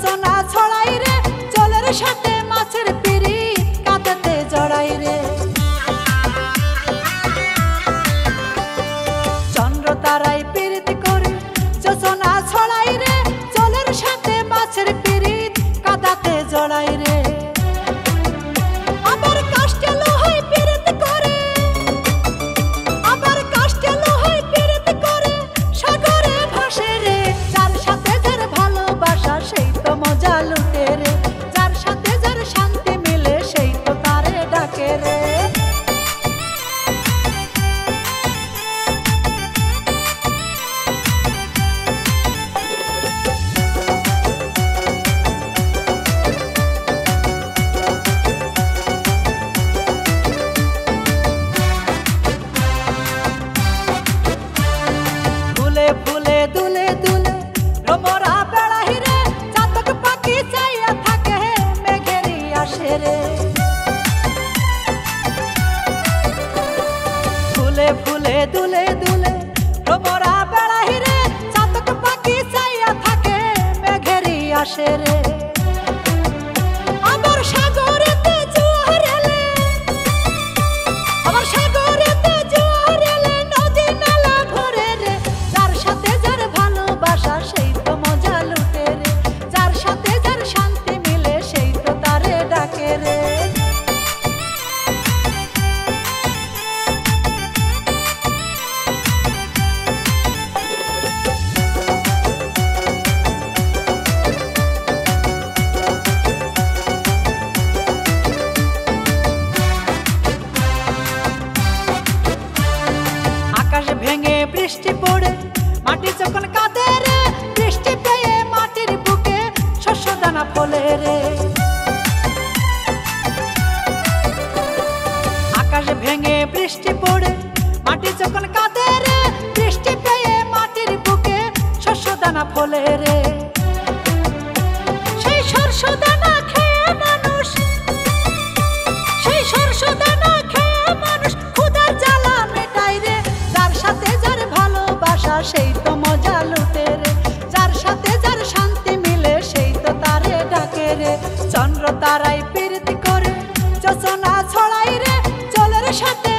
যোজনা ছড়াই রে জলের সাথে মাছের পিরিত কাঁদাতে জড়াই রে চন্দ্র তারাই পিরিত করে যোজনা ছড়াই রে জলের সাথে মাছের পিরিত কাঁদাতে জড়াই রে আবার কাষ্টে লোহায় পিরিত করে আবার কাষ্টে লোহায় পিরিত করে সাগরে ভাসে রে যার সাথে যার ভালোবাসা সেই তো মজা লুটে রে যার সাথে যার শান্তি মিলে সেই তো তারে ডাকে রে ফুলে দুলে দুলে ভ্রমরা বেড়াই রে চাতক পাখি চাইয়া থাকে মেঘেরি আসে রে ফুলে ফুলে দুলে দুলে ভ্রমরা বেড়াই রে চাতক পাখি চাইয়া থাকে মেঘেরি আসে রে আবার সাগরেতে জোয়ার এলে আবার সাগরেতে জোয়ার এলে নদী নালা ভরে রে যার সাথে যার ভালোবাসা সেই তো মজা লুটে রে যার সাথে যার শান্তি মিলে সেই তো তারে ডাকে রে আকাশ ভেঙে বৃষ্টি পড়ে মাটি যখন কাঁদে রে বৃষ্টি পেয়ে মাটির বুকে শস্য দানা ফলে রে আকাশ ভেঙে বৃষ্টি পড়ে মাটি যখন কাঁদে রে বৃষ্টি পেয়ে মাটির বুকে শস্য দানা ফলে রে সেই শস্য দানা খেয়ে মানুষ সেই শস্য দানা খেয়ে মানুষ ক্ষুধার জ্বালা মেটাই রে যার সাথে যার ভালোবাসা সেই তো মজা লুটে রে যার সাথে যার শান্তি মিলে সেই তো তারে ডাকে রে চন্দ্র তারাই পিরিত করে যোজনা ছড়াই রে জলের সাথে